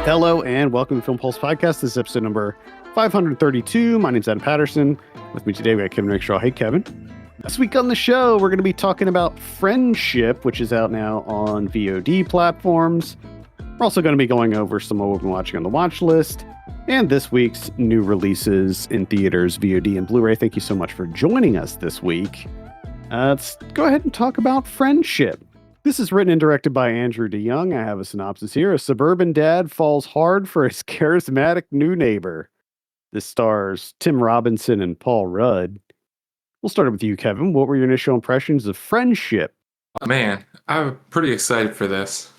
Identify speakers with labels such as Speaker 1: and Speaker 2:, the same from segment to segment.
Speaker 1: Hello and welcome to Film Pulse Podcast. This is episode number 532. My name's Adam Patterson. With me today, we have Kevin Rickshaw. Hey, Kevin. This week on the show, we're going to be talking about Friendship, which is out now on VOD platforms. We're also going to be going over some of what we've been watching on the watch list and this week's new releases in theaters, VOD, and Blu-ray. Thank you so much for joining us this week. Let's go ahead and talk about Friendship. This is written and directed by Andrew DeYoung. I have a synopsis here. A suburban dad falls hard for his charismatic new neighbor. This stars Tim Robinson and Paul Rudd. We'll start with you, Kevin. What were your initial impressions of Friendship?
Speaker 2: Man, I'm pretty excited for this.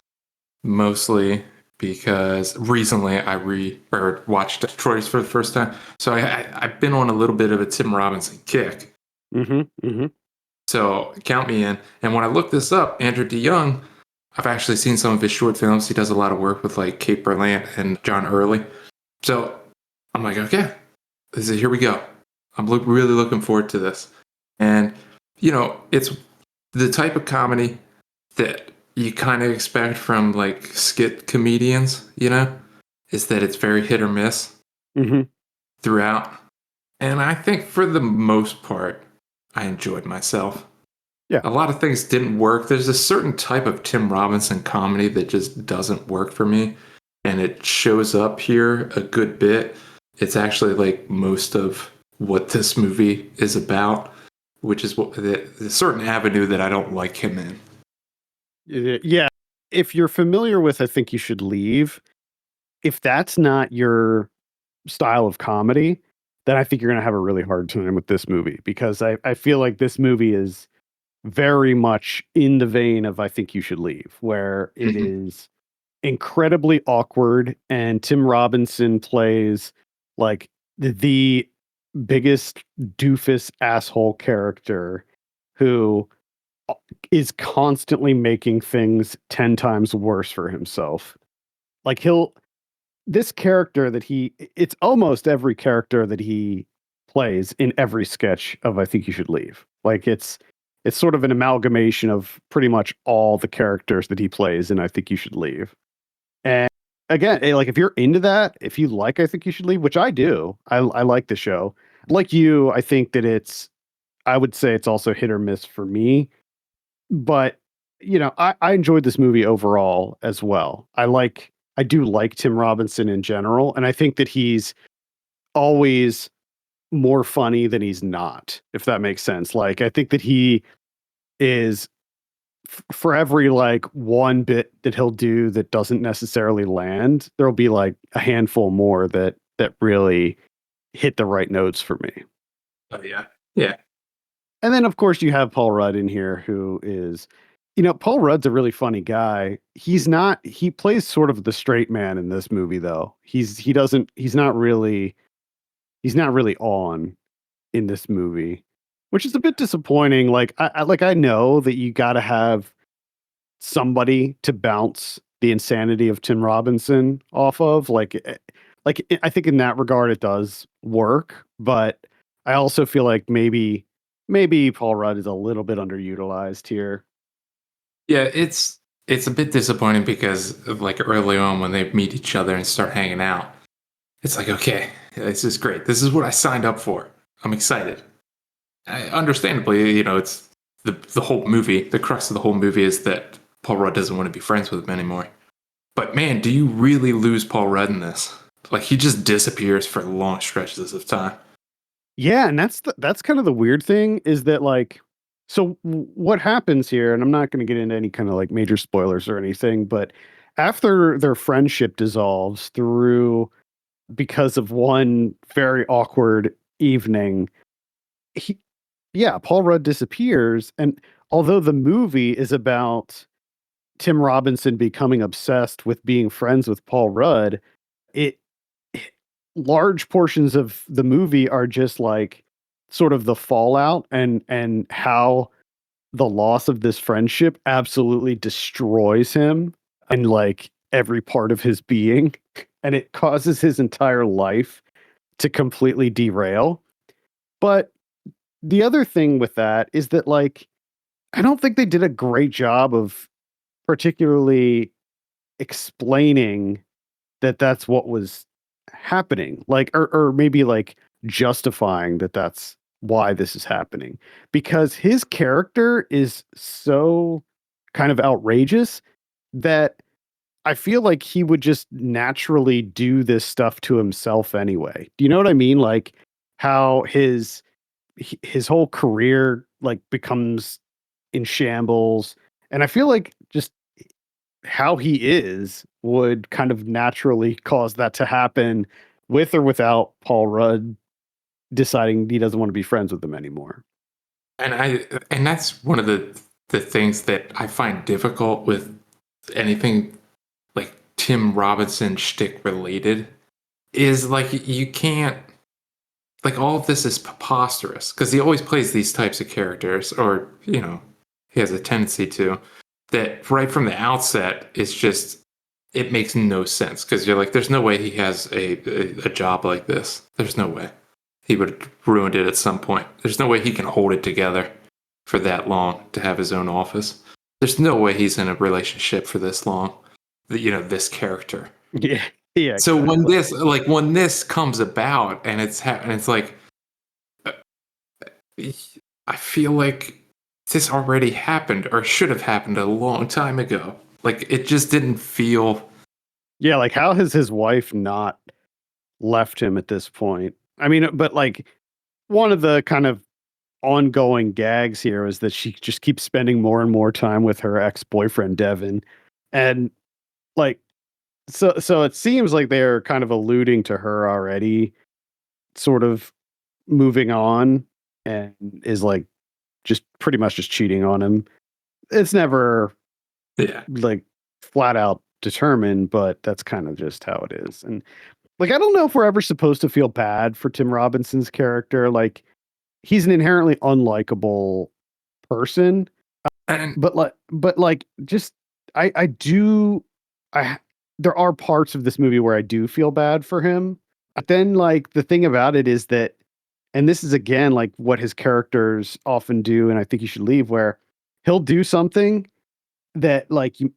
Speaker 2: Mostly because recently I watched Detroit for the first time. So I've been on a little bit of a Tim Robinson kick. So count me in. And when I looked this up, Andrew DeYoung, I've actually seen some of his short films. He does a lot of work with like Kate Berlant and John Early. So I'm like, okay, here we go. I'm really looking forward to this. And, you know, it's the type of comedy that you kind of expect from like skit comedians, you know, is that it's very hit or miss throughout. And I think for the most part, I enjoyed myself.
Speaker 1: Yeah.
Speaker 2: A lot of things didn't work. There's a certain type of Tim Robinson comedy that just doesn't work for me. And it shows up here a good bit. It's actually like most of what this movie is about, which is what the certain avenue that I don't like him in.
Speaker 1: Yeah. If you're familiar with I Think You Should Leave, if that's not your style of comedy, then I think you're going to have a really hard time with this movie, because I feel like this movie is very much in the vein of I Think You Should Leave, where it is incredibly awkward, and Tim Robinson plays like the biggest doofus asshole character who is constantly making things 10 times worse for himself. Like this character that it's almost every character that he plays in every sketch of I Think You Should Leave. Like it's sort of an amalgamation of pretty much all the characters that he plays in I Think You Should Leave. And again, like if you're into that, if you like I Think You Should Leave, which I do, I like the show. Like you, I think that I would say it's also hit or miss for me. But, you know, I enjoyed this movie overall as well. I do like Tim Robinson in general, and I think that he's always more funny than he's not, if that makes sense. Like, I think that he is for every like one bit that he'll do that doesn't necessarily land, there'll be like a handful more that really hit the right notes for me.
Speaker 2: Oh yeah. Yeah.
Speaker 1: And then, of course, you have Paul Rudd in here, who is, you know, Paul Rudd's a really funny guy. He plays sort of the straight man in this movie, though. He's not really on in this movie, which is a bit disappointing. Like, I know that you got to have somebody to bounce the insanity of Tim Robinson off of. I think in that regard, it does work, but I also feel like maybe Paul Rudd is a little bit underutilized here.
Speaker 2: Yeah, it's a bit disappointing because like early on when they meet each other and start hanging out, it's like, okay, this is great. This is what I signed up for. I'm excited. Understandably, you know, it's the whole movie. The crux of the whole movie is that Paul Rudd doesn't want to be friends with him anymore. But man, do you really lose Paul Rudd in this? Like he just disappears for long stretches of time.
Speaker 1: Yeah, and that's kind of the weird thing, is that like, so what happens here, and I'm not going to get into any kind of like major spoilers or anything, but after their friendship dissolves because of one very awkward evening, Paul Rudd disappears. And although the movie is about Tim Robinson becoming obsessed with being friends with Paul Rudd, it large portions of the movie are just like sort of the fallout and how the loss of this friendship absolutely destroys him and like every part of his being, and it causes his entire life to completely derail. But the other thing with that is that like I don't think they did a great job of particularly explaining that that's what was happening, like, or maybe like justifying that that's why this is happening, because his character is so kind of outrageous that I feel like he would just naturally do this stuff to himself anyway. Do you know what I mean? Like how his whole career like becomes in shambles, and I feel like just how he is would kind of naturally cause that to happen with or without Paul Rudd deciding he doesn't want to be friends with them anymore.
Speaker 2: And that's one of the things that I find difficult with anything like Tim Robinson shtick related is like you can't, like, all of this is preposterous because he always plays these types of characters, or he has a tendency to, that right from the outset it's just, it makes no sense because you're like, there's no way he has a job like this. There's no way he would have ruined it at some point. There's no way he can hold it together for that long to have his own office. There's no way he's in a relationship for this long. This character.
Speaker 1: Yeah, yeah.
Speaker 2: So
Speaker 1: Exactly.
Speaker 2: when this comes about and it's like, uh, I feel like this already happened or should have happened a long time ago. Like it just didn't feel.
Speaker 1: Yeah, like how has his wife not left him at this point? I mean, but like one of the kind of ongoing gags here is that she just keeps spending more and more time with her ex-boyfriend Devin. And like so it seems like they're kind of alluding to her already sort of moving on, and is like just pretty much just cheating on him. It's never
Speaker 2: Yeah.
Speaker 1: like flat out determined, but that's kind of just how it is. And like I don't know if we're ever supposed to feel bad for Tim Robinson's character. Like he's an inherently unlikable person,
Speaker 2: And
Speaker 1: but like just I do I there are parts of this movie where I do feel bad for him. But then like the thing about it is that, and this is again like what his characters often do, and I think you should leave, where he'll do something that like you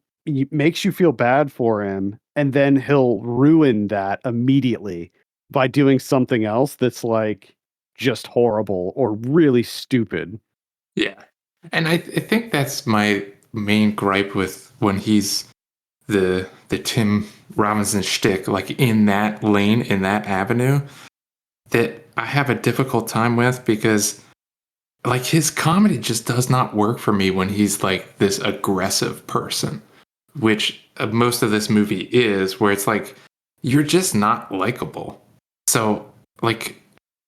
Speaker 1: makes you feel bad for him, and then he'll ruin that immediately by doing something else that's like just horrible or really stupid.
Speaker 2: yeah. And I think that's my main gripe with when he's the Tim Robinson shtick, like in that lane, in that avenue, that I have a difficult time with because like his comedy just does not work for me when he's like this aggressive person, which most of this movie is, where it's like you're just not likable. So like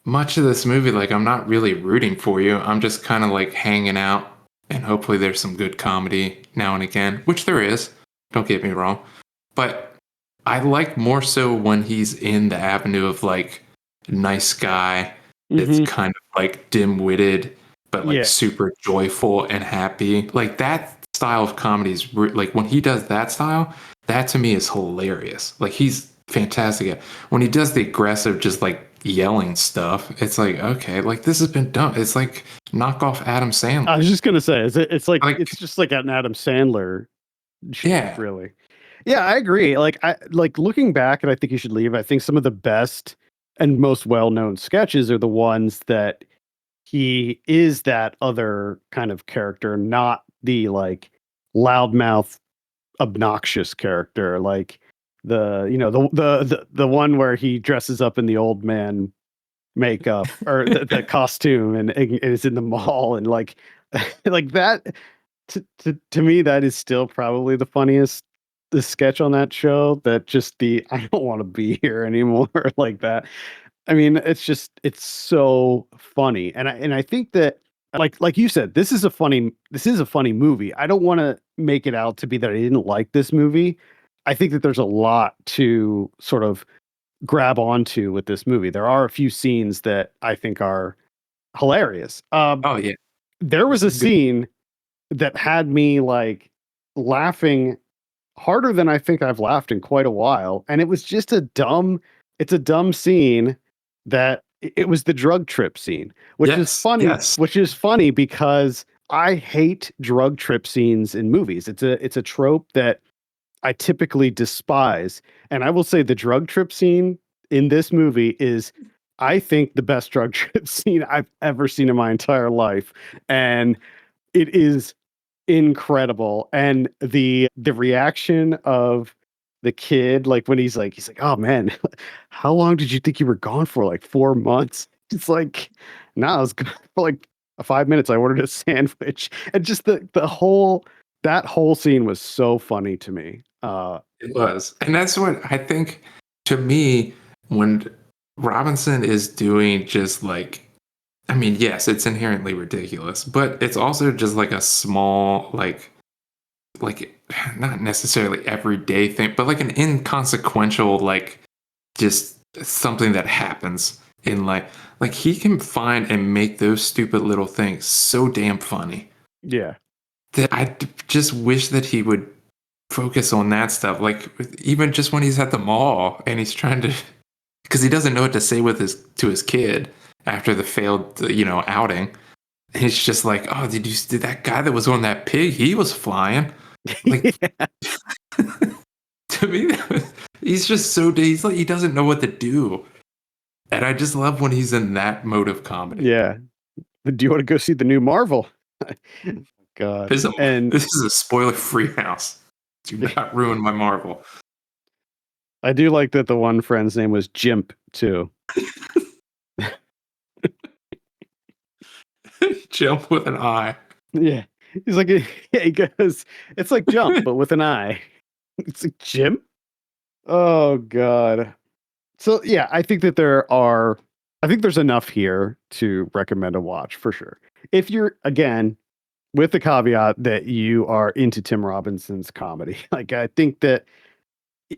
Speaker 2: much of this movie, like I'm not really rooting for you. I'm just kind of like hanging out, and hopefully there's some good comedy now and again, which there is. Don't get me wrong, but I like more so when he's in the avenue of like nice guy that's
Speaker 1: Hmm.
Speaker 2: kind of like dim-witted but like
Speaker 1: Yeah.
Speaker 2: super joyful and happy. Like that style of comedy is like when he does that style, that to me is hilarious. Like he's fantastic at when he does the aggressive, just like yelling stuff. It's like, okay, like this has been done. It's like knock off Adam
Speaker 1: I
Speaker 2: Sandler.
Speaker 1: was just gonna say, it's like
Speaker 2: Like,
Speaker 1: it's just like an Adam Sandler shtick,
Speaker 2: yeah,
Speaker 1: really. Yeah, I agree. Like I like looking back, and I think you should leave. I think some of the best and most well-known sketches are the ones that he is that other kind of character, not the like loudmouth, obnoxious character. Like the one where he dresses up in the old man makeup or the costume, and is in the mall, and like like that to me that is still probably the funniest the sketch on that show, that just the I don't want to be here anymore like that. I mean, it's so funny. And I think that like you said, this is a funny movie. I don't want to make it out to be that I didn't like this movie. I think that there's a lot to sort of grab onto with this movie. There are a few scenes that I think are hilarious.
Speaker 2: oh yeah,
Speaker 1: There was a
Speaker 2: good.
Speaker 1: scene that had me like laughing harder than I think I've laughed in quite a while, and it was just it's a dumb scene that it was the drug trip scene,
Speaker 2: Yes, yes,
Speaker 1: which is funny because I hate drug trip scenes in movies. It's a trope that I typically despise. And I will say the drug trip scene in this movie is, I think, the best drug trip scene I've ever seen in my entire life. And it is incredible. And the reaction of the kid, like when he's like, oh man, how long did you think you were gone for? Like 4 months? It's like, no, I was gone for like 5 minutes. I ordered a sandwich. And just the whole that whole scene was so funny to me.
Speaker 2: It was. And that's what I think, to me, when Robinson is doing just like, I mean, yes, it's inherently ridiculous, but it's also just like a small, like not necessarily everyday thing, but like an inconsequential, like just something that happens in like he can find and make those stupid little things so damn funny
Speaker 1: Yeah.
Speaker 2: that just wish that he would focus on that stuff. Like even just when he's at the mall and he's trying to, because he doesn't know what to say with his to his kid after the failed outing. And he's just like, oh, did that guy that was on that pig? He was flying. Like
Speaker 1: Yeah.
Speaker 2: to me, he's just so he's like he doesn't know what to do. And I just love when he's in that mode of comedy.
Speaker 1: Yeah. Do you want to go see the new Marvel? God.
Speaker 2: This is a,
Speaker 1: And
Speaker 2: this is a spoiler-free house. Do not ruin my Marvel.
Speaker 1: I do like that the one friend's name was Jimp too.
Speaker 2: Jump with an eye.
Speaker 1: Yeah. He's like, yeah, he goes, it's like Jump, but with an I. It's like Jim. Oh God. So yeah, I think there's enough here to recommend a watch for sure. If you're, again, with the caveat that you are into Tim Robinson's comedy. Like I think that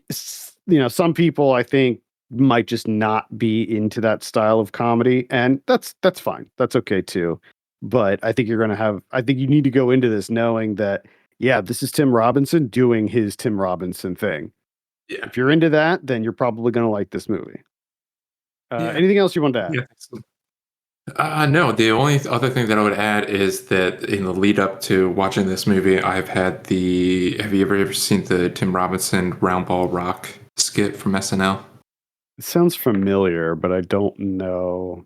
Speaker 1: some people I think might just not be into that style of comedy, and that's fine. That's okay too. But I think you need to go into this knowing that, yeah, this is Tim Robinson doing his Tim Robinson thing.
Speaker 2: Yeah.
Speaker 1: If you're into that, then you're probably going to like this movie.
Speaker 2: Yeah.
Speaker 1: Anything else you want to add?
Speaker 2: Yeah. No, the only other thing that I would add is that in the lead up to watching this movie, have you ever seen the Tim Robinson Round Ball Rock skit from SNL?
Speaker 1: It sounds familiar, but I don't know.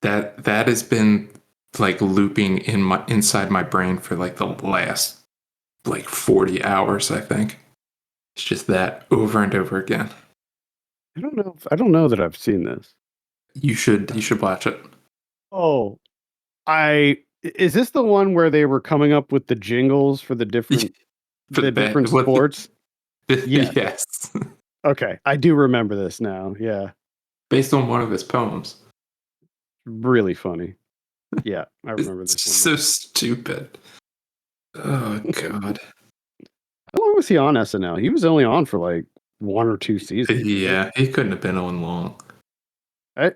Speaker 2: That has been like looping inside my brain for like the last like 40 hours, I think. It's just that over and over again.
Speaker 1: I don't know that I've seen this.
Speaker 2: You should watch it.
Speaker 1: Oh, I is this the one where they were coming up with the jingles for
Speaker 2: For the
Speaker 1: the different
Speaker 2: bad, what
Speaker 1: sports? Yes.
Speaker 2: yes.
Speaker 1: Okay, I do remember this now. Yeah,
Speaker 2: Based on one of his poems.
Speaker 1: really funny. Yeah, I remember
Speaker 2: It's
Speaker 1: this one
Speaker 2: so
Speaker 1: now.
Speaker 2: stupid. Oh god.
Speaker 1: How long was he on SNL? He was only on for like one or two seasons, right?
Speaker 2: Yeah, he couldn't have been on long.
Speaker 1: I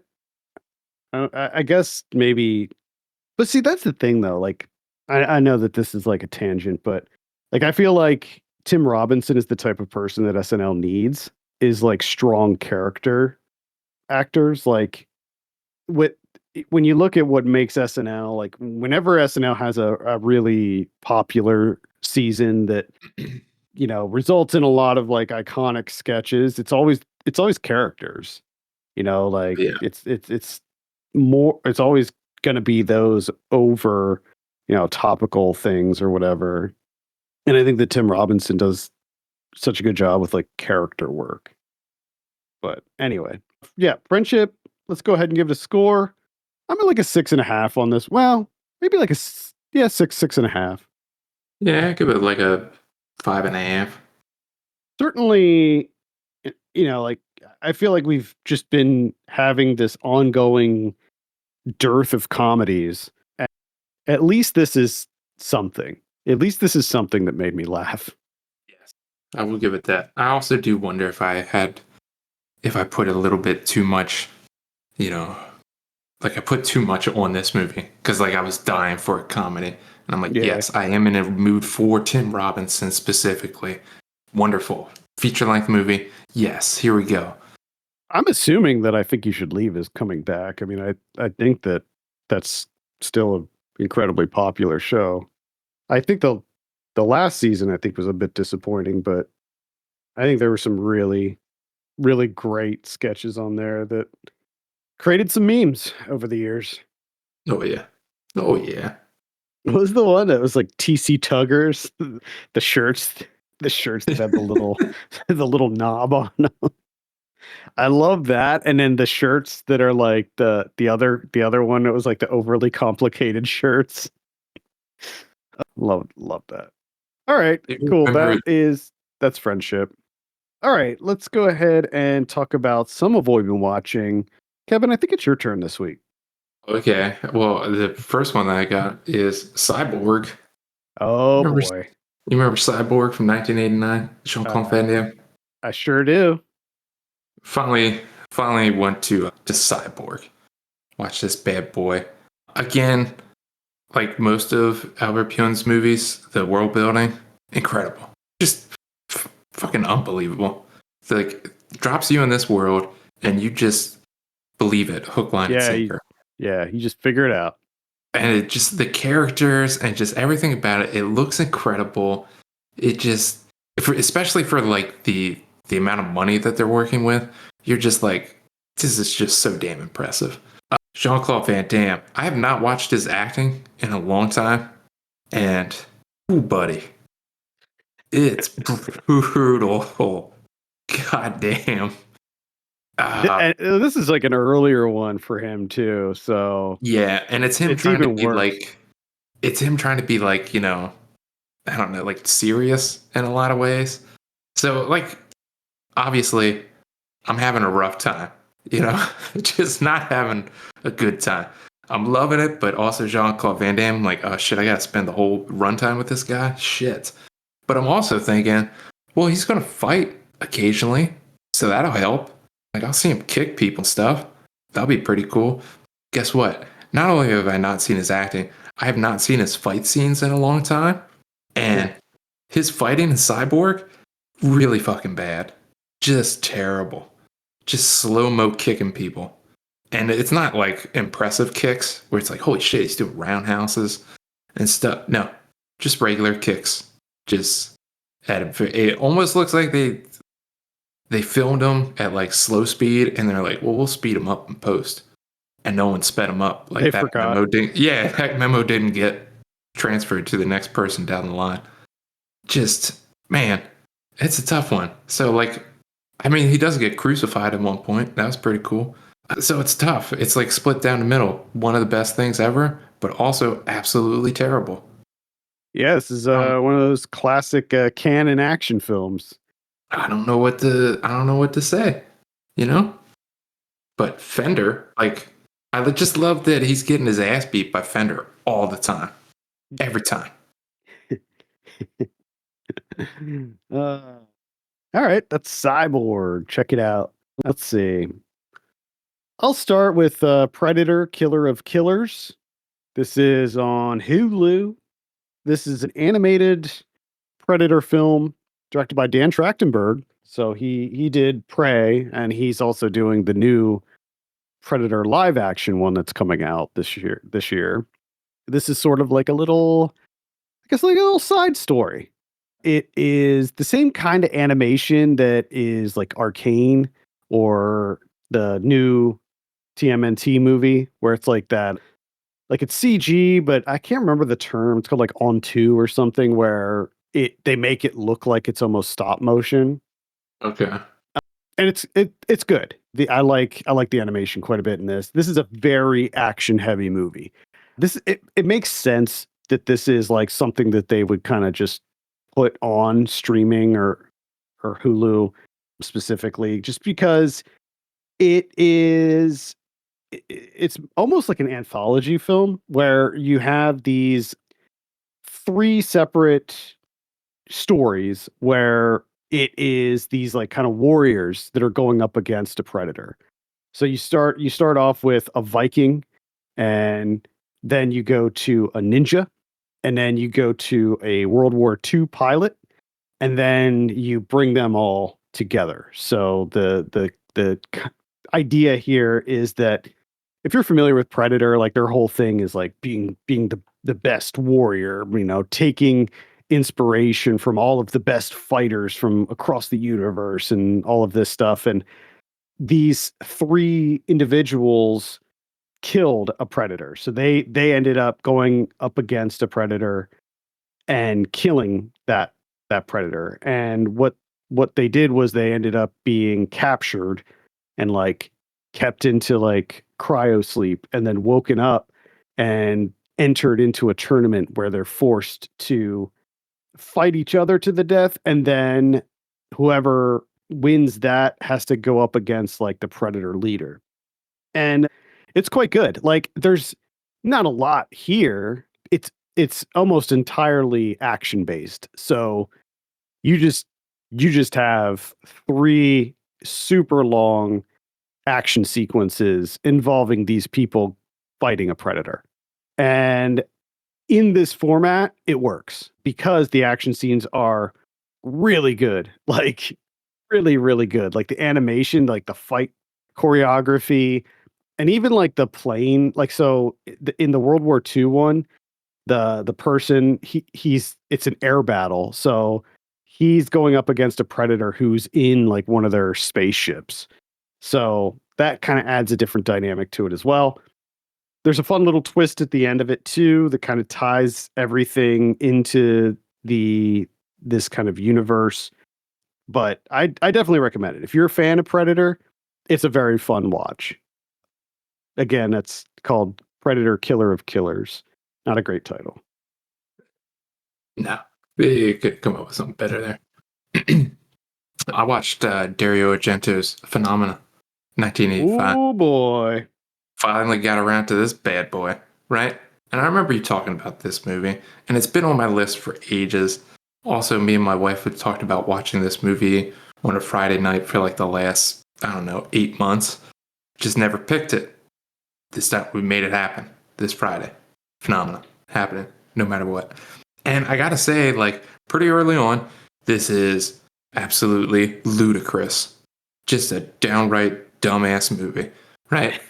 Speaker 1: I guess maybe, but see, that's the thing though. Like, I know that this is like a tangent, but like I feel like Tim Robinson is the type of person that SNL needs, is like strong character actors. Like what when you look at what makes SNL, like whenever SNL has a really popular season that results in a lot of like iconic sketches, it's always characters. Like
Speaker 2: Yeah.
Speaker 1: it's always going to be those over topical things or whatever. And I think that Tim Robinson does such a good job with like character work. But anyway, yeah, Friendship, let's go ahead and give it a score. I'm at like a 6.5 on this. Well, maybe like yeah, 6.5.
Speaker 2: Yeah, give it like a 5.5.
Speaker 1: Certainly, like I feel like we've just been having this ongoing dearth of comedies. At least this is something. At least this is something that made me laugh.
Speaker 2: Yes. I will give it that. I also do wonder if I put a little bit too much, you know, like I put too much on this movie because like I was dying for a comedy. And I'm like,
Speaker 1: Yeah.
Speaker 2: yes, I am in a mood for Tim Robinson specifically. Wonderful. Feature length movie. Yes, here we go.
Speaker 1: I'm assuming that I think you should leave is coming back. I mean, I think that that's still an incredibly popular show. I think the last season I think was a bit disappointing, but I think there were some really, really great sketches on there that created some memes over the years.
Speaker 2: Oh yeah. Oh yeah.
Speaker 1: What was the one that was like TC Tuggers? The shirts, the shirts that have the little, the little knob on them. I love that. And then the shirts that are like the other one that was like the overly complicated shirts. Love that. All right,
Speaker 2: You
Speaker 1: cool.
Speaker 2: remember
Speaker 1: That's friendship. All right, let's go ahead and talk about some of what we've been watching. Kevin, I think it's your turn this week.
Speaker 2: okay. Well, the first one that I got is Cyborg.
Speaker 1: Oh
Speaker 2: Remember
Speaker 1: boy.
Speaker 2: you remember Cyborg from 1989? Jean-Claude
Speaker 1: Uh,
Speaker 2: Van Damme?
Speaker 1: I sure do.
Speaker 2: Finally finally went to Cyborg. Watch this bad boy. Again, like most of Albert Pujols' movies, the world building, incredible. Just fucking unbelievable. It's like drops you in this world and you just believe it, hook, line, and
Speaker 1: Yeah,
Speaker 2: sinker.
Speaker 1: you just figure it out.
Speaker 2: And it just the characters and just everything about it, it looks incredible. It just especially for like the amount of money that they're working with, you're just like, this is just so damn impressive. Jean-Claude Van Damme. I have not watched his acting in a long time, and ooh, buddy, it's brutal. God damn.
Speaker 1: This is like an earlier one for him too, so
Speaker 2: Yeah, and it's him
Speaker 1: it's
Speaker 2: trying to
Speaker 1: even
Speaker 2: be
Speaker 1: worse.
Speaker 2: like, it's him trying to be like, I don't know, like serious in a lot of ways. So, like, obviously, I'm having a rough time, just not having a good time. I'm loving it, but also Jean Claude Van Damme, like, oh shit, I gotta spend the whole runtime with this guy? Shit. But I'm also thinking, well, he's gonna fight occasionally, so that'll help. Like, I'll see him kick people and stuff. That'll be pretty cool. Guess what? Not only have I not seen his acting, I have not seen his fight scenes in a long time. And his fighting in Cyborg, really fucking bad. Just terrible. Just slow mo kicking people. And it's not like impressive kicks where it's like, holy shit, he's doing roundhouses and stuff. No, just regular kicks. Just it almost looks like they filmed them at like slow speed and they're like, well, we'll speed them up in post. And no one sped them up.
Speaker 1: They
Speaker 2: Like that
Speaker 1: forgot.
Speaker 2: memo didn't, yeah, that memo didn't get transferred to the next person down the line. Just, man, it's a tough one. So, like, I mean, he does get crucified at one point. That was pretty cool. So it's tough. It's like split down the middle. One of the best things ever, but also absolutely terrible.
Speaker 1: Yeah, this is
Speaker 2: Um,
Speaker 1: one of those classic canon action films.
Speaker 2: I don't know what to say, you know? But Fender, like, I just love that he's getting his ass beat by Fender all the time. Every time.
Speaker 1: uh, all right, that's Cyborg. Check it out. Let's see. I'll start with Predator, Killer of Killers. This is on Hulu. This is an animated Predator film directed by Dan Trachtenberg. So he did Prey, and he's also doing the new Predator live action one that's coming out this year. This is sort of like a little, I guess, like a little side story. It is the same kind of animation that is like Arcane or the new TMNT movie, where it's like that, like it's CG, but I can't remember the term. It's called like On Two or something, where they make it look like it's almost stop motion,
Speaker 2: Okay.
Speaker 1: and it's good. I like the animation quite a bit in this. This is a very action heavy movie. It makes sense that this is like something that they would kind of just put on streaming or Hulu specifically, just because it's almost like an anthology film where you have these three separate stories where it is these like kind of warriors that are going up against a predator. So you start off with a Viking, and then you go to a ninja, and then you go to a World War II pilot, and then you bring them all together. So idea here is that if you're familiar with Predator, like their whole thing is like being the best warrior, taking inspiration from all of the best fighters from across the universe and all of this stuff. And these three individuals killed a predator. So they ended up going up against a predator and killing that predator. And what they did was they ended up being captured and like kept into like cryo sleep and then woken up and entered into a tournament where they're forced to fight each other to the death, and then whoever wins that has to go up against like the predator leader. And it's quite good. Like there's not a lot here. It's almost entirely action based. So you just you just have three super long action sequences involving these people fighting a predator. And in this format, it works because the action scenes are really good. Like really, really good. Like the animation, like the fight choreography, and even like the plane. Like so in the World War II one, the person he's it's an air battle. So he's going up against a predator who's in like one of their spaceships. So that kind of adds a different dynamic to it as well. There's a fun little twist at the end of it too that kind of ties everything into the this kind of universe. But I definitely recommend it. If you're a fan of Predator, it's a very fun watch. Again, that's called Predator Killer of Killers. Not a great title.
Speaker 2: No, you could come up with something better there. I watched Dario Argento's Phenomena, 1985.
Speaker 1: Oh boy.
Speaker 2: Finally got around to this bad boy, right? And I remember you talking about this movie, and it's been on my list for ages. Also, me and my wife had talked about watching this movie on a Friday night for like the last, I don't know, 8 months. Just never picked it. This time we made it happen this Friday. Phenomena happening, no matter what. And I gotta say, like, pretty early on, this is absolutely ludicrous. Just a downright dumbass movie, right?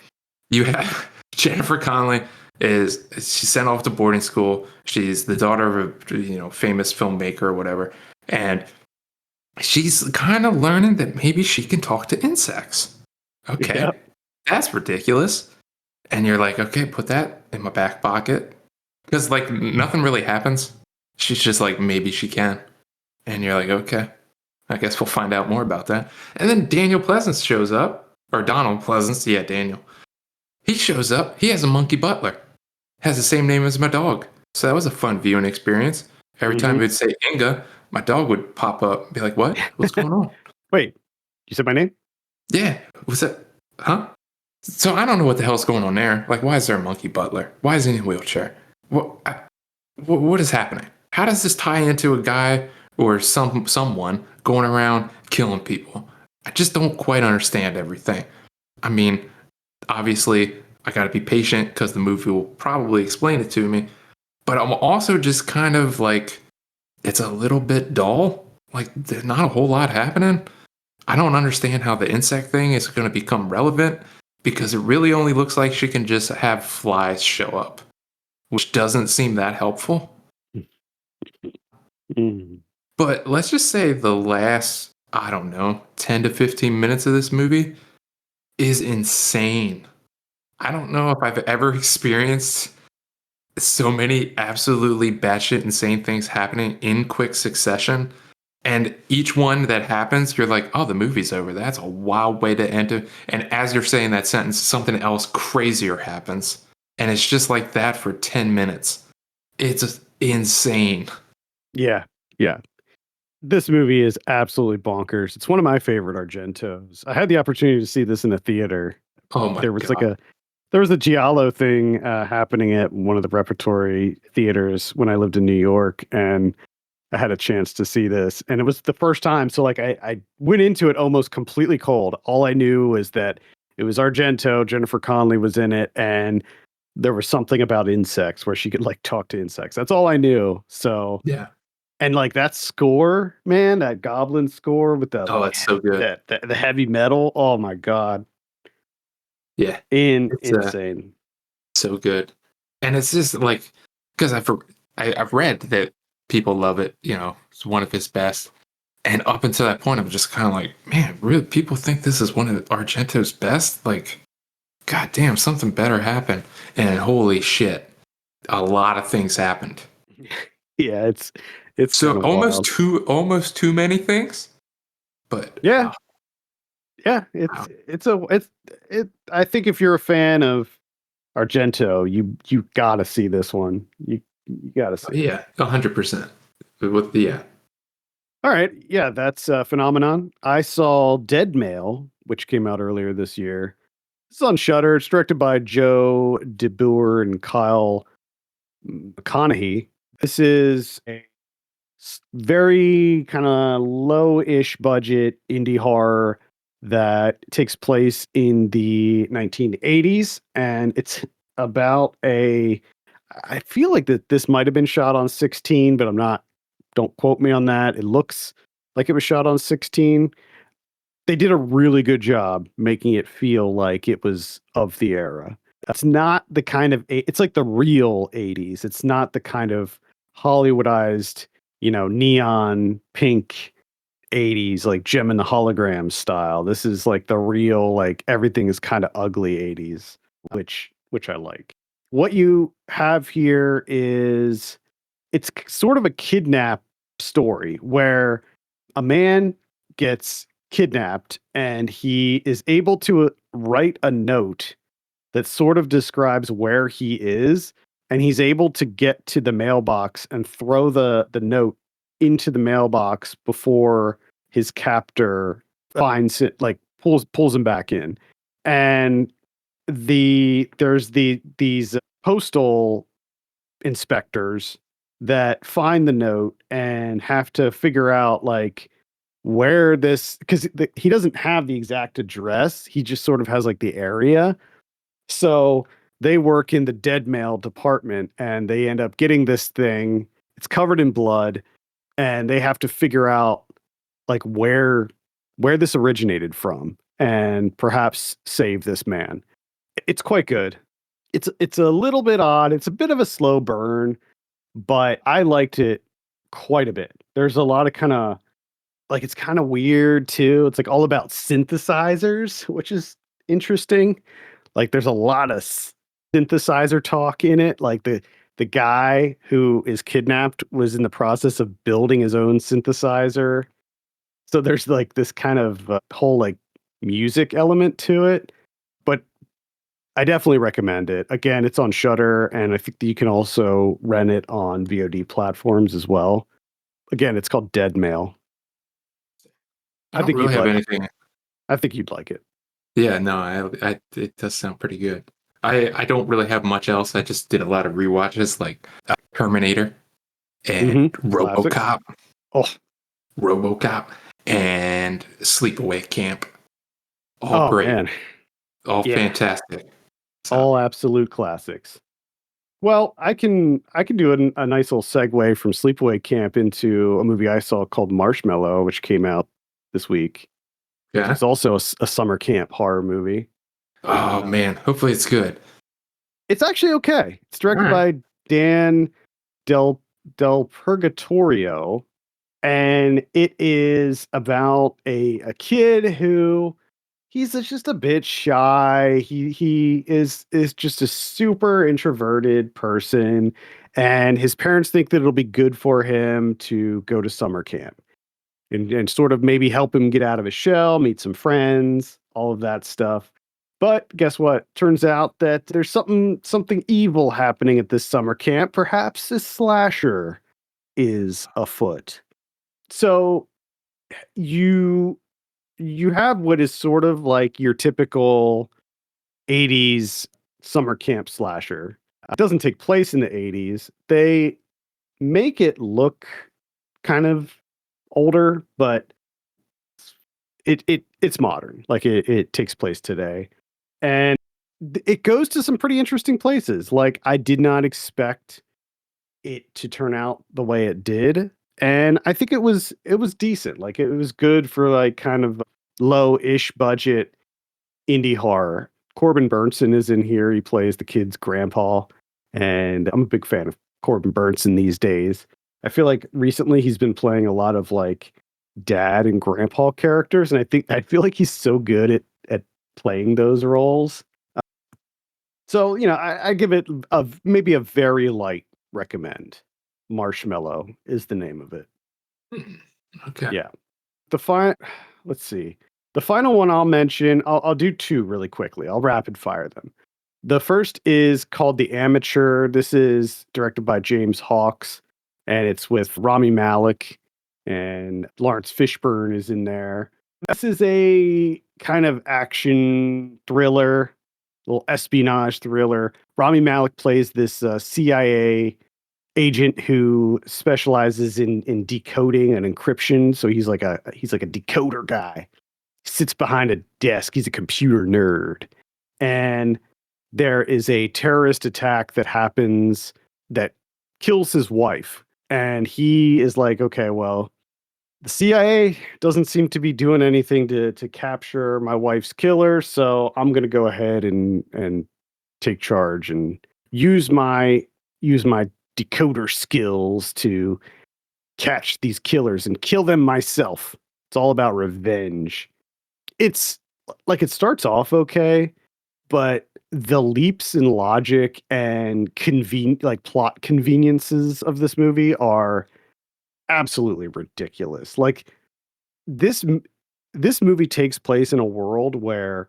Speaker 2: You have Jennifer Connelly she's sent off to boarding school. She's the daughter of a famous filmmaker or whatever, and she's kind of learning that maybe she can talk to insects. Okay,
Speaker 1: Yep.
Speaker 2: that's ridiculous. And you're like, okay, put that in my back pocket because like nothing really happens. She's just like, maybe she can, and you're like, okay, I guess we'll find out more about that. And then Daniel Pleasance shows up, or Donald Pleasance, yeah, Daniel. He shows up. He has a monkey butler. Has the same name as my dog. So that was a fun viewing experience. Every time
Speaker 1: Mhm.
Speaker 2: he'd say Inga, my dog would pop up and be like, what? What's going on?
Speaker 1: Wait, you said my name?
Speaker 2: Yeah. What's that? Huh? So I don't know what the hell's going on there. Like, why is there a monkey butler? Why is he in a wheelchair? What is happening? How does this tie into a guy or someone going around killing people? I just don't quite understand everything. I mean, obviously, I got to be patient because the movie will probably explain it to me. But I'm also just kind of like, it's a little bit dull. Like, there's not a whole lot happening. I don't understand how the insect thing is going to become relevant because it really only looks like she can just have flies show up, which doesn't seem that helpful.
Speaker 1: Mm.
Speaker 2: But let's just say the last, I don't know, 10 to 15 minutes of this movie is insane. I don't know if I've ever experienced so many absolutely batshit insane things happening in quick succession. And each one that happens, you're like, oh, the movie's over. That's a wild way to end it. And as you're saying that sentence, something else crazier happens. And it's just like that for 10 minutes. It's insane.
Speaker 1: Yeah. Yeah. This movie is absolutely bonkers. It's one of my favorite Argentos. I had the opportunity to see this in a theater.
Speaker 2: Oh my
Speaker 1: There was like
Speaker 2: God.
Speaker 1: a Giallo thing happening at one of the repertory theaters when I lived in New York, and I had a chance to see this, and it was the first time. So like I went into it almost completely cold. All I knew was that it was Argento, Jennifer Connelly was in it, and there was something about insects where she could like talk to insects. That's all I knew. So
Speaker 2: Yeah.
Speaker 1: and like that score, man, that Goblin score with the
Speaker 2: Oh,
Speaker 1: like
Speaker 2: it's so good.
Speaker 1: the heavy metal. Oh my god,
Speaker 2: Yeah. It's
Speaker 1: insane.
Speaker 2: so good. And it's just like, because I've read that People love it. It's one of his best. And up until that point, I'm just kind of like, man, really? People think this is one of Argento's best? Like, god damn, something better happened. And holy shit, a lot of things happened.
Speaker 1: Yeah, it's
Speaker 2: So
Speaker 1: kind of wild.
Speaker 2: almost too many things. But
Speaker 1: Yeah, yeah,
Speaker 2: wow.
Speaker 1: I think if you're a fan of Argento, you gotta see this one. You gotta see it.
Speaker 2: Yeah, 100%. With yeah.
Speaker 1: All right, yeah, that's Phenomenon. I saw Dead Mail, which came out earlier this year. It's on Shudder. It's directed by Joe DeBoer and Kyle McConaughey. This is a very kind of low-ish budget indie horror that takes place in the 1980s, and it's about a I feel like that this might have been shot on 16, but I'm not, don't quote me on that. It looks like it was shot on 16. They did a really good job making it feel like it was of the era. That's not the kind of it's like the real 80s. It's not the kind of Hollywoodized, neon pink 80s like Gem and the Hologram style. This is like the real, like everything is kind of ugly 80s, which I like. What you have here is sort of a kidnap story where a man gets kidnapped and he is able to write a note that sort of describes where he is, and he's able to get to the mailbox and throw the note into the mailbox before his captor finds it, like pulls him back in. And there's these postal inspectors that find the note and have to figure out like where this, because he doesn't have the exact address, he just sort of has like the area. So they work in the dead mail department and they end up getting this thing. It's covered in blood, and they have to figure out like where this originated from and perhaps save this man. It's quite good. It's a little bit odd. It's a bit of a slow burn, but I liked it quite a bit. There's a lot of kind of like, it's kind of weird too. It's like all about synthesizers, which is interesting. Like there's a lot of synthesizer talk in it. Like the guy who is kidnapped was in the process of building his own synthesizer. So there's like this kind of whole like music element to it. But I definitely recommend it. Again, it's on Shudder, and I think that you can also rent it on VOD platforms as well. Again, it's called Dead Mail.
Speaker 2: I
Speaker 1: I
Speaker 2: don't
Speaker 1: think
Speaker 2: really
Speaker 1: you'd
Speaker 2: have
Speaker 1: like.
Speaker 2: anything.
Speaker 1: I think you'd like it.
Speaker 2: Yeah, no, it does sound pretty good. I don't really have much else. I just did a lot of rewatches like Terminator and
Speaker 1: Classic.
Speaker 2: RoboCop,
Speaker 1: Oh,
Speaker 2: RoboCop, and Sleepaway Camp. All
Speaker 1: oh
Speaker 2: great,
Speaker 1: man,
Speaker 2: all
Speaker 1: yeah,
Speaker 2: fantastic. So
Speaker 1: all absolute classics. Well, I can do a nice little segue from Sleepaway Camp into a movie I saw called Marshmallow, which came out this week.
Speaker 2: yeah.
Speaker 1: It's also a summer camp horror movie.
Speaker 2: Oh man, hopefully it's good.
Speaker 1: It's actually okay. It's
Speaker 2: All
Speaker 1: directed
Speaker 2: right.
Speaker 1: by Dan Del Del Purgatorio, and it is about a kid who just a bit shy. He is just a super introverted person, and his parents think that it'll be good for him to go to summer camp and sort of maybe help him get out of his shell, meet some friends, all of that stuff. But guess what? Turns out that there's something evil happening at this summer camp. Perhaps a slasher is afoot. So you you have what is sort of like your typical 80s summer camp slasher. It doesn't take place in the 80s. They make it look kind of older, but it's modern. Like it takes place today. And it goes to some pretty interesting places. Like I did not expect it to turn out the way it did. And I think it was decent. Like it was good for like kind of low-ish budget indie horror. Corbin Burnson is in here. He plays the kid's grandpa, and I'm a big fan of Corbin Burnson these days. I feel like recently he's been playing a lot of like dad and grandpa characters, and I feel like he's so good at playing those roles. So I give it maybe a very light recommend. Marshmallow is the name of it.
Speaker 2: Hmm. Okay.
Speaker 1: Yeah. The fine. Let's see. The final one I'll mention. I'll do two really quickly. I'll rapid fire them. The first is called The Amateur. This is directed by James Hawkes, and it's with Rami Malek and Lawrence Fishburne is in there. This is a kind of action thriller, little espionage thriller. Rami Malek plays this CIA agent who specializes in decoding and encryption. So he's like a decoder guy. He sits behind a desk. He's a computer nerd, and there is a terrorist attack that happens that kills his wife. And he is like, okay, well, the CIA doesn't seem to be doing anything to capture my wife's killer, so I'm gonna go ahead and take charge and use my use my decoder skills to catch these killers and kill them myself. It's all about revenge. It's like it starts off okay, but the leaps in logic and plot conveniences of this movie are absolutely ridiculous. Like this m- this movie takes place in a world where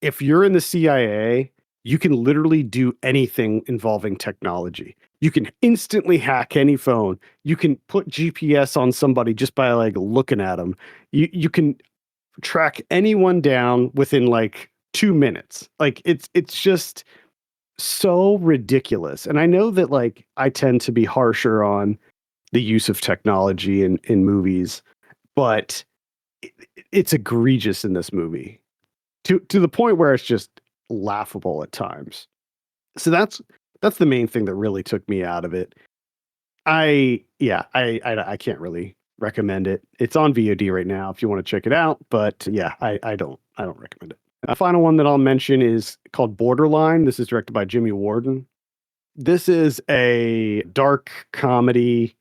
Speaker 1: if you're in the CIA, you can literally do anything involving technology. You can instantly hack any phone. You can put GPS on somebody just by like looking at them. You can track anyone down within like 2 minutes. Like it's just so ridiculous. And I know that like I tend to be harsher on the use of technology in movies, but it, it's egregious in this movie to the point where it's just laughable at times. So that's the main thing that really took me out of it. I can't really recommend it. It's on VOD right now if you want to check it out, but yeah, I don't recommend it. A final one that I'll mention is called Borderline. This is directed by Jimmy Warden. This is a dark comedy,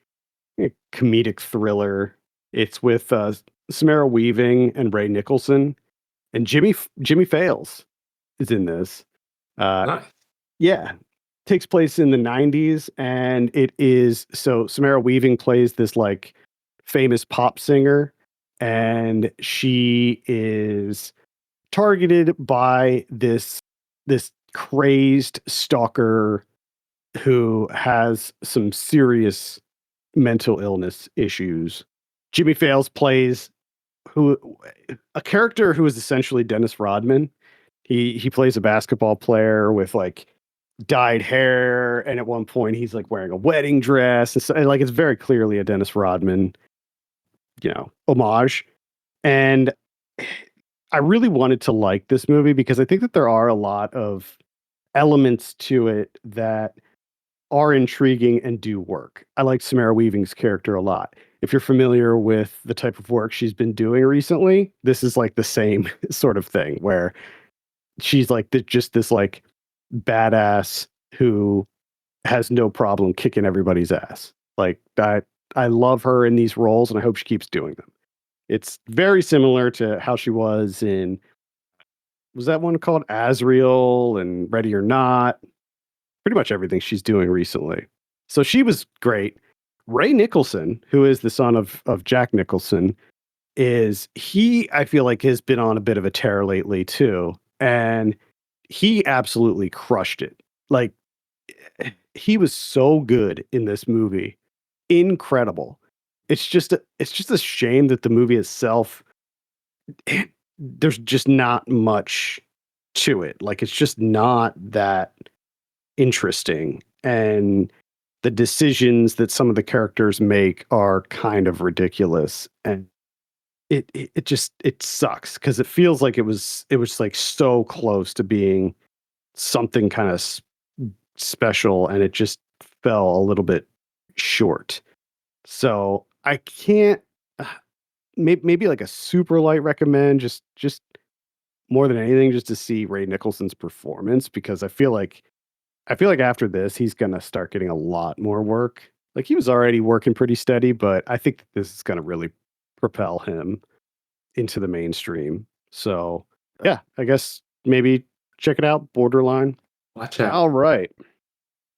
Speaker 1: comedic thriller. It's with Samara Weaving and Ray Nicholson, and Jimmy Fails is in this. Uh,
Speaker 2: Nice.
Speaker 1: yeah, takes place in the 90s, and it is so Samara Weaving plays this like famous pop singer, and she is targeted by this crazed stalker who has some serious mental illness issues. Jimmy Fails plays who a character who is essentially Dennis Rodman. He plays a basketball player with like dyed hair, and at one point he's like wearing a wedding dress, and so and, like it's very clearly a Dennis Rodman, homage. And I really wanted to like this movie because I think that there are a lot of elements to it that are intriguing and do work. I like Samara Weaving's character a lot. If you're familiar with the type of work she's been doing recently, this is like the same sort of thing where she's like just this like badass who has no problem kicking everybody's ass. Like I love her in these roles and I hope she keeps doing them. It's very similar to how she was that one called Azriel and Ready or Not? Pretty much everything she's doing recently. So she was great. Ray Nicholson, who is the son of Jack Nicholson, I feel like has been on a bit of a tear lately too. And he absolutely crushed it. Like he was so good in this movie. Incredible. It's just a shame that the movie itself there's just not much to it. Like it's just not that interesting. And the decisions that some of the characters make are kind of ridiculous. And it sucks because it feels like it was like so close to being something kind of special, and it just fell a little bit short. So I can't maybe like a super light recommend, just more than anything just to see Ray Nicholson's performance, because I feel like after this he's gonna start getting a lot more work. Like he was already working pretty steady, but I think this is going to really propel him into the mainstream. So, yeah, I guess maybe check it out. Borderline.
Speaker 2: Watch out.
Speaker 1: All right.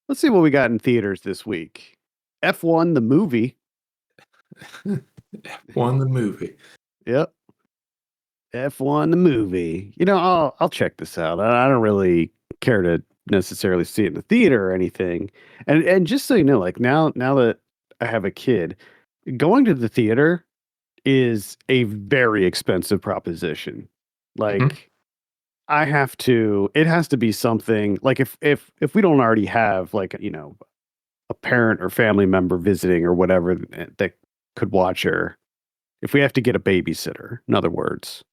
Speaker 1: Let's see what we got in theaters this week. F1 the movie.
Speaker 2: Won the movie.
Speaker 1: Yep. F1 the movie. I'll check this out. I don't really care to necessarily see it in the theater or anything. And just so you know, like now that I have a kid, going to the theater is a very expensive proposition.
Speaker 2: Mhm.
Speaker 1: Like it has to be something like if we don't already have like, a parent or family member visiting or whatever that could watch her, if we have to get a babysitter, in other words,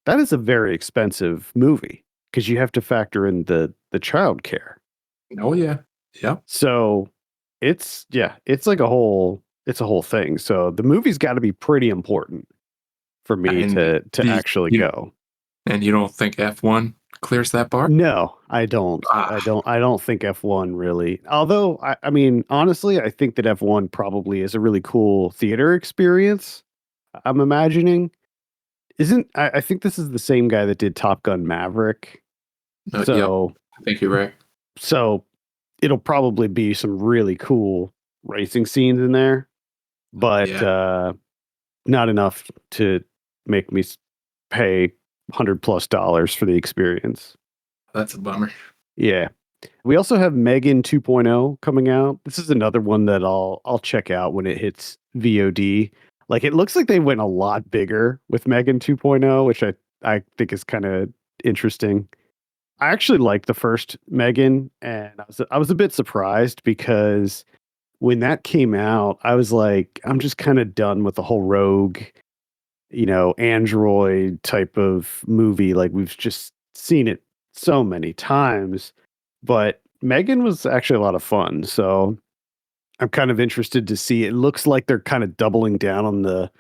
Speaker 1: that is a very expensive movie because you have to factor in the child care.
Speaker 2: Oh yeah. Yep.
Speaker 1: So it's like it's a whole thing. So the movie's got to be pretty important for me
Speaker 2: And
Speaker 1: to
Speaker 2: the,
Speaker 1: actually
Speaker 2: you
Speaker 1: go.
Speaker 2: and you don't think F1 clears that bar?
Speaker 1: No, I don't.
Speaker 2: Ah,
Speaker 1: I don't think F1 really. Although I mean, honestly, I think that F1 probably is a really cool theater experience. I'm imagining. I think this is the same guy that did Top Gun Maverick.
Speaker 2: no, yep.
Speaker 1: So
Speaker 2: I think you're right.
Speaker 1: so it'll probably be some really cool racing scenes in there, but
Speaker 2: Yeah,
Speaker 1: not enough to make me pay $100+ for the experience.
Speaker 2: that's a bummer.
Speaker 1: Yeah. We also have Megan 2.0 coming out. This is another one that I'll check out when it hits VOD. Like it looks like they went a lot bigger with Megan 2.0, which I think is kind of interesting. I actually liked the first Megan, and I was a bit surprised because when that came out, I was like, I'm just kind of done with the whole rogue, Android type of movie. Like we've just seen it so many times. But Megan was actually a lot of fun. So I'm kind of interested to see. It looks like they're kind of doubling down on the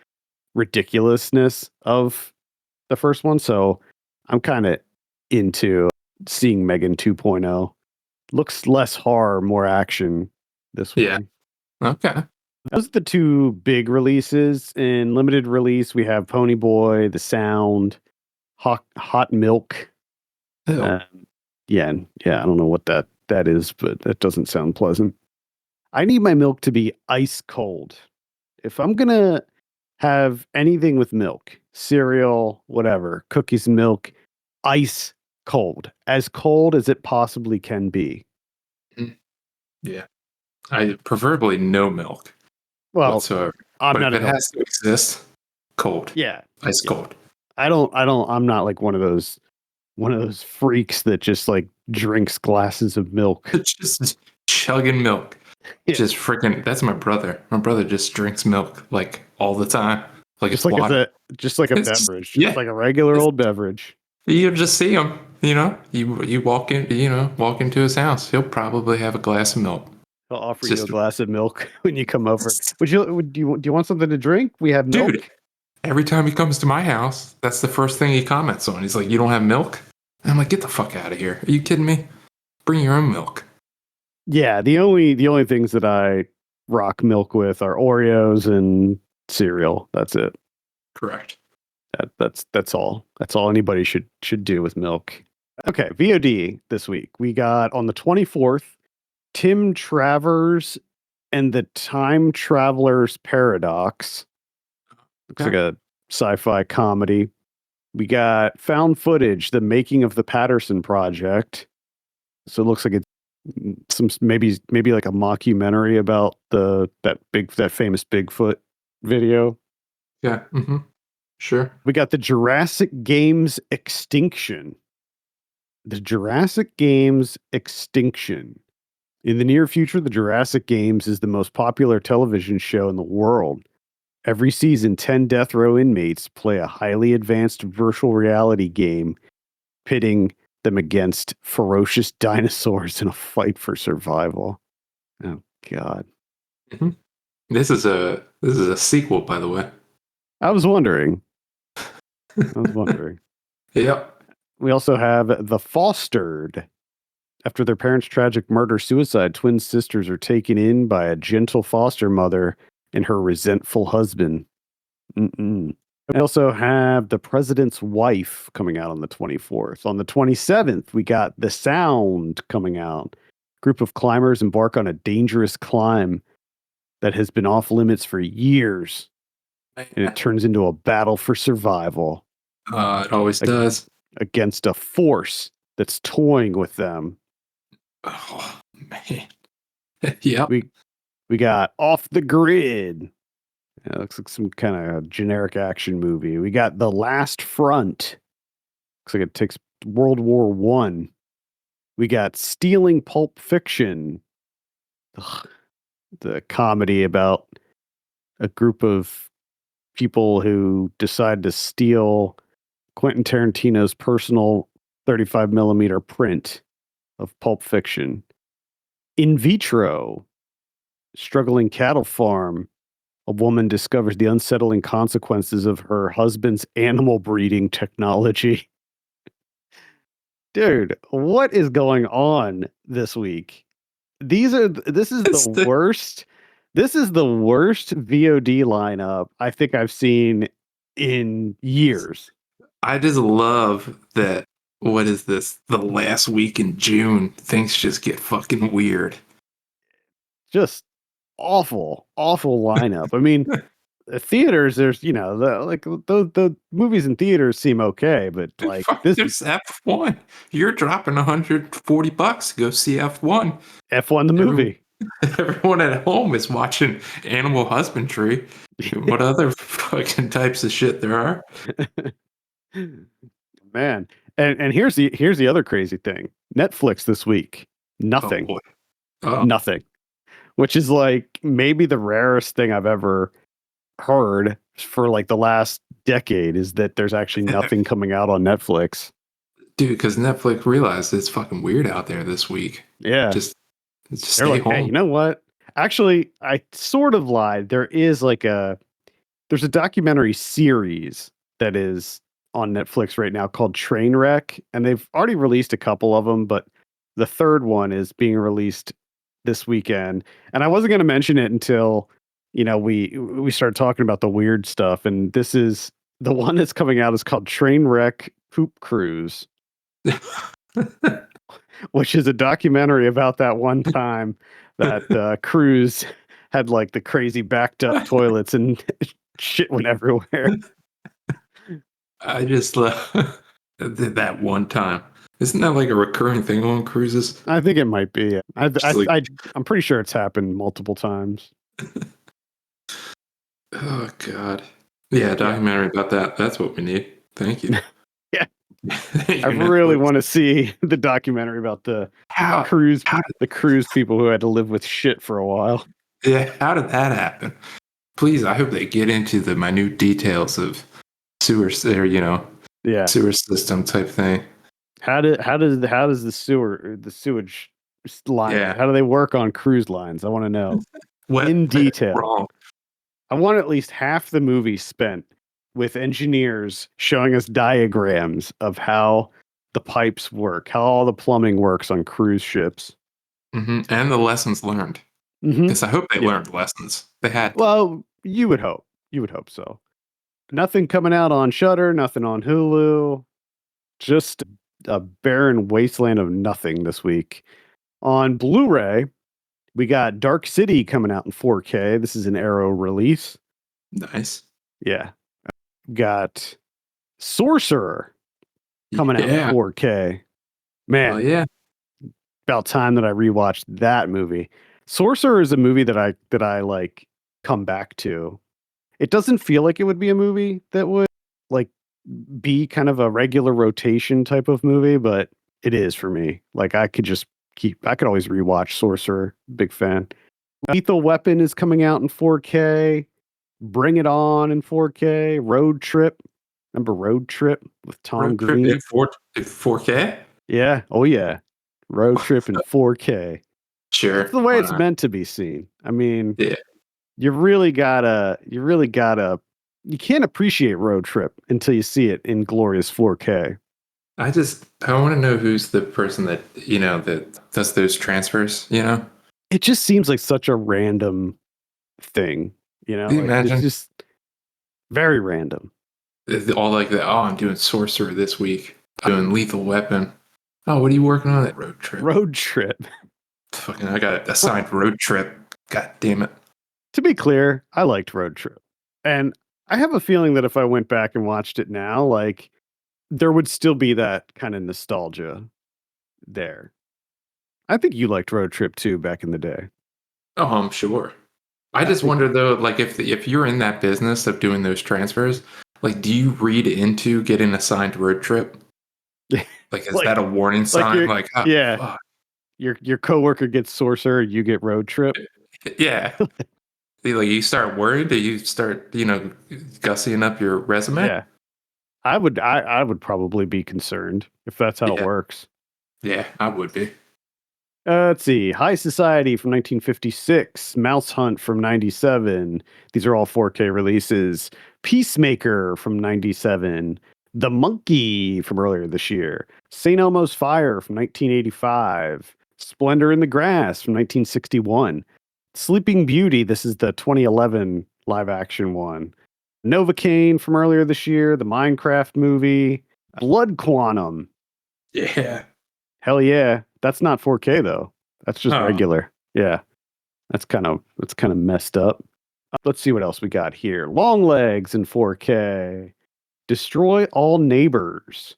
Speaker 1: ridiculousness of the first one. So I'm kind of into seeing Megan 2.0. Looks less horror, more action, this
Speaker 2: Yeah.
Speaker 1: one.
Speaker 2: Okay.
Speaker 1: Those are the two big releases. In limited release, we have Pony Boy, The Sound, Hot Milk.
Speaker 2: Ew.
Speaker 1: Um, yeah, I don't know what that is, but that doesn't sound pleasant. I need my milk to be ice cold. If I'm gonna have anything with milk, cereal, whatever, cookies and milk, ice cold as it possibly can be.
Speaker 2: Mm, yeah. I preferably no milk
Speaker 1: Well,
Speaker 2: whatsoever.
Speaker 1: I'm
Speaker 2: But
Speaker 1: not
Speaker 2: if
Speaker 1: a
Speaker 2: it
Speaker 1: milk.
Speaker 2: has to exist, cold.
Speaker 1: Yeah,
Speaker 2: Ice
Speaker 1: yeah.
Speaker 2: cold.
Speaker 1: I'm not like one of those freaks that just like drinks glasses of milk.
Speaker 2: Just chugging milk.
Speaker 1: Yeah.
Speaker 2: Just freaking that's my brother. My brother just drinks milk like all the time. Like
Speaker 1: Just
Speaker 2: it's
Speaker 1: like
Speaker 2: water.
Speaker 1: just like a
Speaker 2: It's just,
Speaker 1: beverage, just
Speaker 2: yeah.
Speaker 1: like a regular
Speaker 2: It's,
Speaker 1: old beverage.
Speaker 2: you just see him, you walk into his house. He'll probably have a glass of milk.
Speaker 1: He'll offer
Speaker 2: It's
Speaker 1: you a
Speaker 2: just
Speaker 1: glass of milk when you come over. Do you want something to drink? We have
Speaker 2: dude,
Speaker 1: milk.
Speaker 2: every time he comes to my house, that's the first thing he comments on. He's like, "You don't have milk?" And I'm like, "Get the fuck out of here. Are you kidding me? Bring your own milk."
Speaker 1: Yeah, the only things that I rock milk with are Oreos and cereal. That's it.
Speaker 2: Correct.
Speaker 1: That's all. That's all anybody should do with milk. Okay, VOD this week. We got on the 24th, Tim Travers and the Time Traveler's Paradox. Looks like
Speaker 2: Okay.
Speaker 1: a sci-fi comedy. We got Found Footage, The Making of the Patterson Project. So it looks like it's some maybe like a mockumentary about that famous Bigfoot video.
Speaker 2: Yeah. Mm-hmm. Sure.
Speaker 1: We got the Jurassic Games Extinction. The Jurassic Games Extinction. In the near future, the Jurassic Games is the most popular television show in the world. Every season, 10 death row inmates play a highly advanced virtual reality game, pitting them against ferocious dinosaurs in a fight for survival. Oh, God.
Speaker 2: Mm-hmm. This is a sequel, by the way.
Speaker 1: I was wondering. I was wondering.
Speaker 2: Yep.
Speaker 1: We also have The Fostered. After their parents' tragic murder-suicide, twin sisters are taken in by a gentle foster mother and her resentful husband. Mm-mm. We also have The President's Wife coming out on the 24th. On the 27th, we got The Sound coming out. Group of climbers embark on a dangerous climb that has been off limits for years, and it turns into a battle for survival
Speaker 2: It always does.
Speaker 1: against a force that's toying with them.
Speaker 2: Oh, man. Yep.
Speaker 1: We got Off the Grid. It looks like some kind of generic action movie. We got The Last Front. Looks like it takes World War One. We got Stealing Pulp Fiction. Ugh, the comedy about a group of people who decide to steal Quentin Tarantino's personal 35 millimeter print of Pulp Fiction. In Vitro. Struggling cattle farm. A woman discovers the unsettling consequences of her husband's animal breeding technology. Dude, what is going on this week? This is the worst. This is the worst VOD lineup I think I've seen in years.
Speaker 2: I just love that. What is this? The last week in June, things just get fucking weird.
Speaker 1: Just awful lineup. I mean, theaters, there's the movies in theaters seem okay, but like this
Speaker 2: There's F1. You're dropping $140 to go see F1.
Speaker 1: F1 the movie.
Speaker 2: Everyone at home is watching Animal Husbandry. What other fucking types of shit there are?
Speaker 1: Man. And here's the other crazy thing. Netflix this week. Nothing.
Speaker 2: Oh, boy. Oh.
Speaker 1: Nothing. Which is like maybe the rarest thing I've ever heard for like the last decade, is that there's actually nothing coming out on Netflix.
Speaker 2: Dude, because Netflix realized it's fucking weird out there this week.
Speaker 1: Yeah.
Speaker 2: Just
Speaker 1: They're
Speaker 2: stay
Speaker 1: like,
Speaker 2: home.
Speaker 1: hey, you know what? Actually, I sort of lied. There's a documentary series that is on Netflix right now called Trainwreck, and they've already released a couple of them, but the third one is being released this weekend. And I wasn't going to mention it until, we started talking about the weird stuff, and this is the one that's coming out is called Trainwreck Poop Cruise, which is a documentary about that one time that cruise had like the crazy backed up toilets and shit went everywhere.
Speaker 2: I just love that one time. Isn't that like a recurring thing on cruises?
Speaker 1: I think it might be. I'm pretty sure it's happened multiple times.
Speaker 2: Oh God. Yeah, documentary about that. That's what we need. Thank you.
Speaker 1: Yeah. I really want to see the documentary about the cruise people who had to live with shit for a while.
Speaker 2: Yeah, how did that happen? Please, I hope they get into the minute details of sewer system type thing.
Speaker 1: How does the sewage line?
Speaker 2: Yeah.
Speaker 1: How do they work on cruise lines? I want to know in detail.
Speaker 2: Wrong.
Speaker 1: I want at least half the movie spent with engineers showing us diagrams of how the pipes work, how all the plumbing works on cruise ships,
Speaker 2: and the lessons learned. Because I hope they learned lessons. They had.
Speaker 1: Well, you would hope. You would hope so. Nothing coming out on Shudder, nothing on Hulu. Just a barren wasteland of nothing this week. On Blu-ray, we got Dark City coming out in 4K. This is an Arrow release.
Speaker 2: Nice.
Speaker 1: Yeah. Got Sorcerer coming out in 4K. Man.
Speaker 2: Oh, yeah.
Speaker 1: About time that I rewatched that movie. Sorcerer is a movie that I like come back to. It doesn't feel like it would be a movie that would like be kind of a regular rotation type of movie, but it is for me. Like I could always rewatch Sorcerer. Big fan. Lethal Weapon is coming out in 4K. Bring It On in 4K. Road Trip. Remember Road Trip with Tom Green?
Speaker 2: In 4K?
Speaker 1: Yeah. Oh yeah. Road Trip in 4K.
Speaker 2: Sure.
Speaker 1: It's the way it's meant to be seen. I mean,
Speaker 2: yeah.
Speaker 1: You can't appreciate Road Trip until you see it in glorious 4K.
Speaker 2: I want to know who's the person that that does those transfers.
Speaker 1: It just seems like such a random thing,
Speaker 2: Can you
Speaker 1: like it's
Speaker 2: imagine
Speaker 1: just very random.
Speaker 2: all like that? Oh, I'm doing sorcerer this week. I'm doing lethal weapon. Oh, what are you working on? That road trip.
Speaker 1: Road trip.
Speaker 2: Fucking, I got assigned road trip. God damn it.
Speaker 1: To be clear, I liked Road Trip. And I have a feeling that if I went back and watched it now, like there would still be that kind of nostalgia there. I think you liked Road Trip too back in the day.
Speaker 2: Oh, I'm sure. I
Speaker 1: I
Speaker 2: just
Speaker 1: think
Speaker 2: wonder though, like if you're in that business of doing those transfers, like do you read into getting assigned road trip? Like is that
Speaker 1: like
Speaker 2: a warning
Speaker 1: like
Speaker 2: sign?
Speaker 1: your
Speaker 2: Like, oh,
Speaker 1: yeah,
Speaker 2: fuck.
Speaker 1: your coworker gets Sorcerer, you get Road Trip.
Speaker 2: Yeah. Like you start worried, do you start, gussying up your resume?
Speaker 1: Yeah. I would probably be concerned if that's how it
Speaker 2: Yeah.
Speaker 1: works.
Speaker 2: Yeah, I would be.
Speaker 1: Let's see. High Society from 1956. Mouse Hunt from 97. These are all 4K releases. Peacemaker from 97. The Monkey from earlier this year. St. Elmo's Fire from 1985. Splendor in the Grass from 1961. Sleeping Beauty. This is the 2011 live action one. Novocaine from earlier this year. The Minecraft movie. Blood Quantum.
Speaker 2: Yeah.
Speaker 1: Hell yeah. That's not 4K though. That's just
Speaker 2: Oh,
Speaker 1: regular. Yeah. That's kind of messed up. Let's see what else we got here. Long Legs in 4K. Destroy All Neighbors.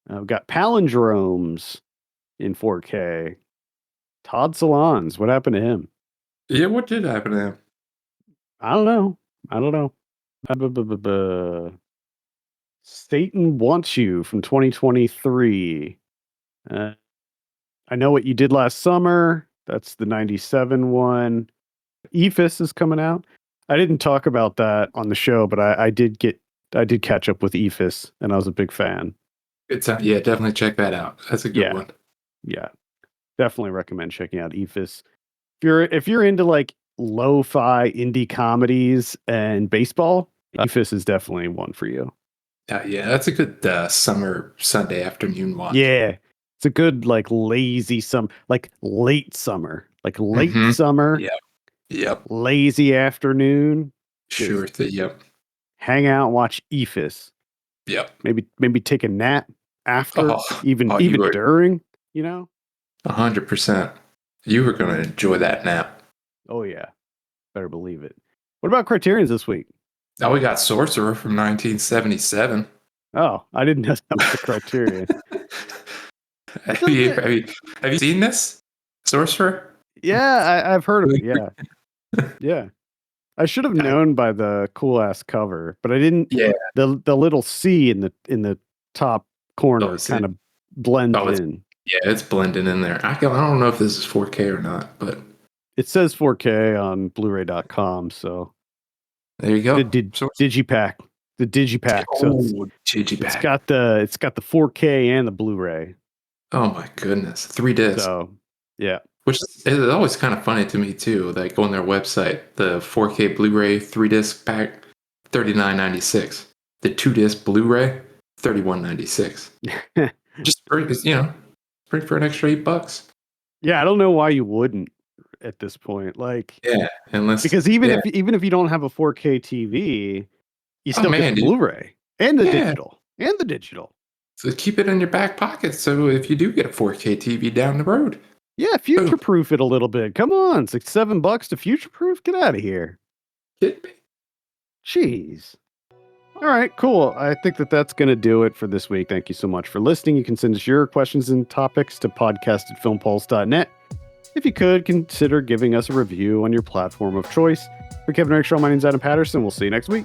Speaker 1: We've got Palindromes in 4K. Todd Salons. What happened to him?
Speaker 2: yeah, what did happen to him?
Speaker 1: I don't know. I don't know. Satan Wants You from 2023. Uh, I Know What You Did Last Summer. That's the 97 one. EFIS is coming out. I didn't talk about that on the show, but I did catch up with EFIS and I was a big fan.
Speaker 2: It's yeah, definitely check that out. That's a good
Speaker 1: Yeah.
Speaker 2: one.
Speaker 1: Yeah. Definitely recommend checking out EFIS. If you're into like lo-fi indie comedies and baseball, EFIS is definitely one for you.
Speaker 2: Yeah, that's a good summer Sunday afternoon watch.
Speaker 1: Yeah. It's a good like lazy like late summer. Like late
Speaker 2: Mm-hmm.
Speaker 1: summer,
Speaker 2: Yep.
Speaker 1: lazy afternoon.
Speaker 2: Sure. Yep.
Speaker 1: Hang out, watch EFIS.
Speaker 2: Yep.
Speaker 1: Maybe take a nap after, even
Speaker 2: you were
Speaker 1: during, you know?
Speaker 2: 100%. You were gonna enjoy that nap.
Speaker 1: Oh yeah. Better believe it. What about Criterions this week?
Speaker 2: Oh, we got Sorcerer from 1977.
Speaker 1: Oh, I didn't know that was the Criterion.
Speaker 2: have you seen this Sorcerer?
Speaker 1: Yeah, I've heard of it. Yeah. Yeah. I should have known by the cool ass cover, but I didn't.
Speaker 2: Yeah.
Speaker 1: The little C in the top corner kind of blends in.
Speaker 2: Yeah, it's blending in there. I don't know if this is 4K or not, but
Speaker 1: it says 4K on Blu-ray.com. So
Speaker 2: there you go.
Speaker 1: Digipack. The Digipack. So
Speaker 2: Digipack.
Speaker 1: It's got the 4K and the Blu-ray.
Speaker 2: Oh my goodness, 3 discs.
Speaker 1: So yeah.
Speaker 2: Which is always kind of funny to me too. Like on their website, the 4K Blu-ray 3-disc pack, $39.96. The 2-disc Blu-ray, $31.96. Just for for an extra $8.
Speaker 1: Yeah, I don't know why you wouldn't at this point. Like,
Speaker 2: yeah,
Speaker 1: because even if you don't have a 4K TV, you still get the Blu-ray and the digital.
Speaker 2: So keep it in your back pocket. So if you do get a 4K TV down the road.
Speaker 1: Yeah, future-proof it a little bit. Come on, it's like $7 to future-proof. Get out of here.
Speaker 2: Kidding me?
Speaker 1: Jeez. All right, cool. I think that's going to do it for this week. Thank you so much for listening. You can send us your questions and topics to podcast@filmpulse.net. If you could, consider giving us a review on your platform of choice. For Kevin Rakestraw, my name's Adam Patterson. We'll see you next week.